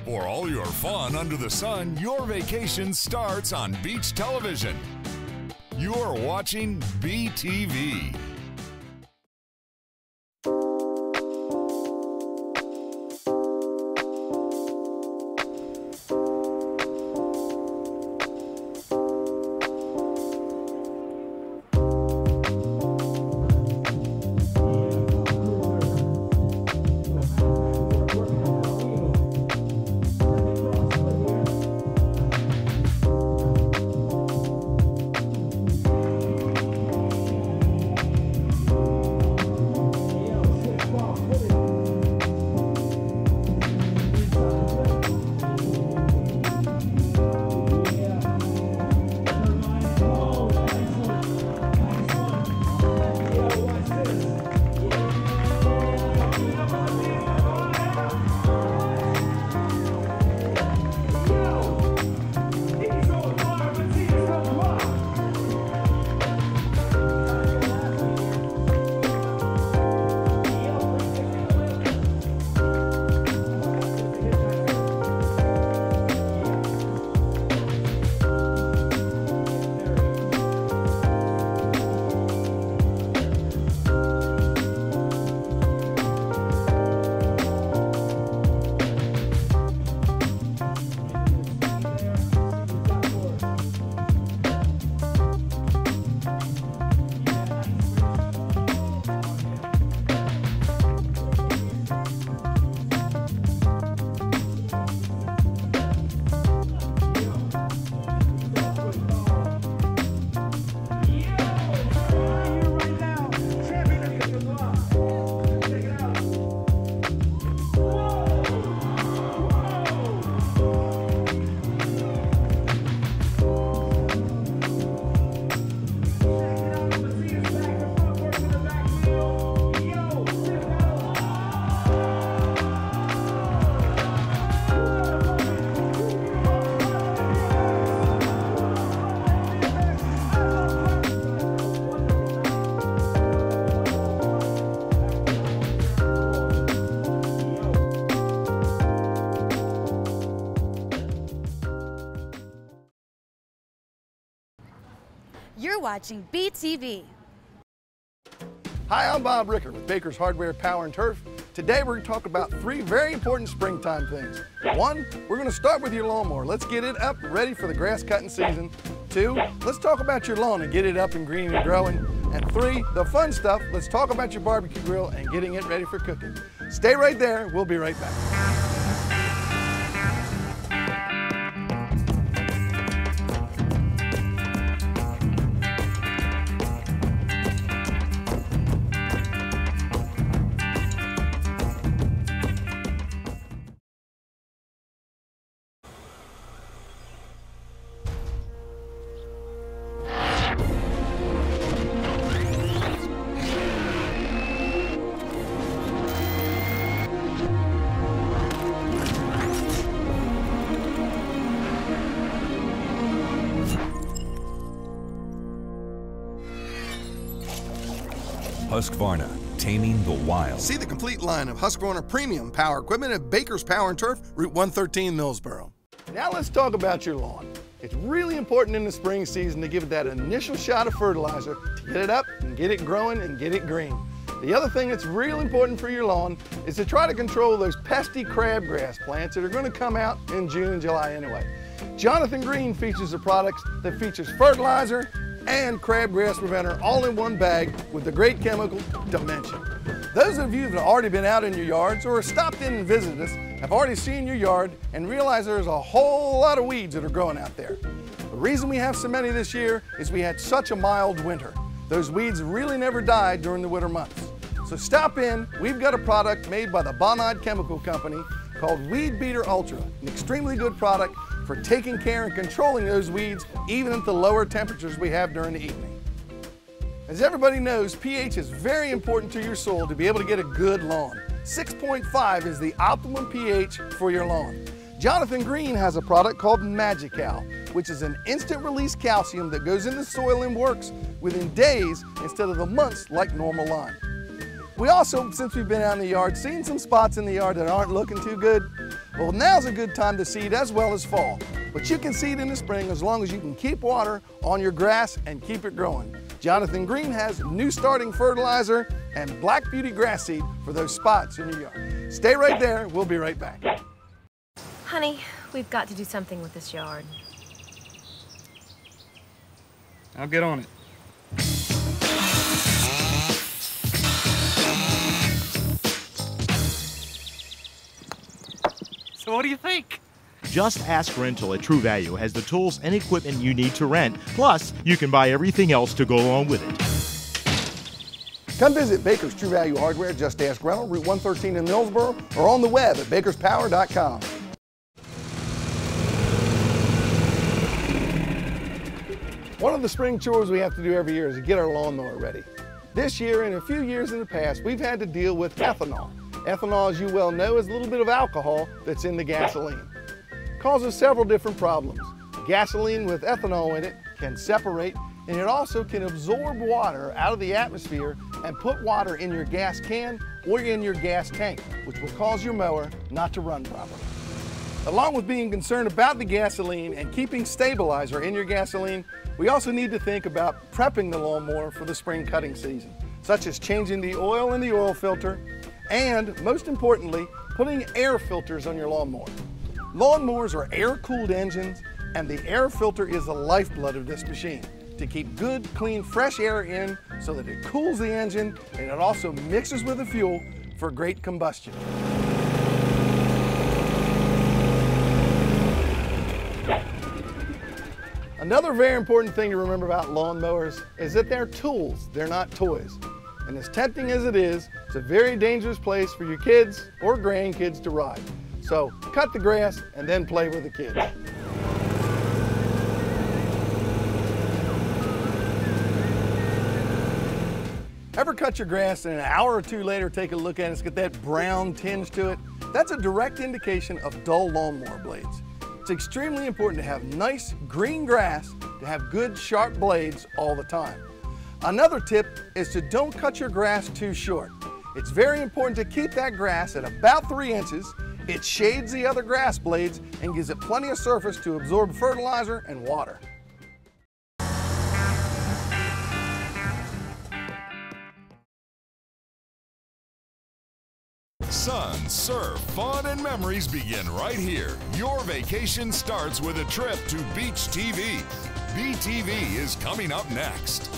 For all your fun under the sun, your vacation starts on beach television. You're watching BTV. You're watching BTV. Hi, I'm Bob Rickard with Baker's Hardware Power and Turf. Today we're going to talk about 3 very important springtime things. 1, we're going to start with your lawnmower. Let's get it up ready for the grass cutting season. 2, let's talk about your lawn and get it up and green and growing. And 3, the fun stuff, let's talk about your barbecue grill and getting it ready for cooking. Stay right there, we'll be right back. Husqvarna, taming the wild. See the complete line of Husqvarna premium power equipment at Baker's Power and Turf, Route 113, Millsboro. Now let's talk about your lawn. It's really important in the spring season to give it that initial shot of fertilizer to get it up and get it growing and get it green. The other thing that's real important for your lawn is to try to control those pesky crabgrass plants that are going to come out in June and July anyway. Jonathan Green features a product that features fertilizer and crabgrass preventer all in one bag with the great chemical Dimension. Those of you that have already been out in your yards or stopped in and visited us have already seen your yard and realize there's a whole lot of weeds that are growing out there. The reason we have so many this year is we had such a mild winter. Those weeds really never died during the winter months. So stop in, we've got a product made by the Bonide Chemical Company called Weed Beater Ultra, an extremely good product for taking care and controlling those weeds even at the lower temperatures we have during the evening. As everybody knows, pH is very important to your soil to be able to get a good lawn. 6.5 is the optimum pH for your lawn. Jonathan Green has a product called Magical, which is an instant release calcium that goes in the soil and works within days instead of the months like normal lime. We also, since we've been out in the yard, seen some spots in the yard that aren't looking too good. Well, now's a good time to seed as well as fall. But you can seed in the spring as long as you can keep water on your grass and keep it growing. Jonathan Green has new starting fertilizer and Black Beauty grass seed for those spots in your yard. Stay right there, we'll be right back. Honey, we've got to do something with this yard. I'll get on it. So what do you think? Just Ask Rental at True Value has the tools and equipment you need to rent. Plus, you can buy everything else to go along with it. Come visit Baker's True Value Hardware, Just Ask Rental, Route 113 in Millsboro, or on the web at bakerspower.com. One of the spring chores we have to do every year is to get our lawnmower ready. This year and a few years in the past, we've had to deal with ethanol. Ethanol, as you well know, is a little bit of alcohol that's in the gasoline. It causes several different problems. Gasoline with ethanol in it can separate, and it also can absorb water out of the atmosphere and put water in your gas can or in your gas tank, which will cause your mower not to run properly. Along with being concerned about the gasoline and keeping stabilizer in your gasoline, we also need to think about prepping the lawnmower for the spring cutting season, such as changing the oil in the oil filter, and most importantly, putting air filters on your lawnmower. Lawnmowers are air-cooled engines, and the air filter is the lifeblood of this machine to keep good, clean, fresh air in so that it cools the engine and it also mixes with the fuel for great combustion. Another very important thing to remember about lawnmowers is that they're tools, they're not toys. And as tempting as it is, it's a very dangerous place for your kids or grandkids to ride. So cut the grass and then play with the kids. Ever cut your grass and an hour or two later take a look at it, it's got that brown tinge to it? That's a direct indication of dull lawnmower blades. It's extremely important to have nice green grass to have good sharp blades all the time. Another tip is to don't cut your grass too short. It's very important to keep that grass at about 3 inches. It shades the other grass blades and gives it plenty of surface to absorb fertilizer and water. Sun, surf, fun, and memories begin right here. Your vacation starts with a trip to Beach TV. BTV is coming up next.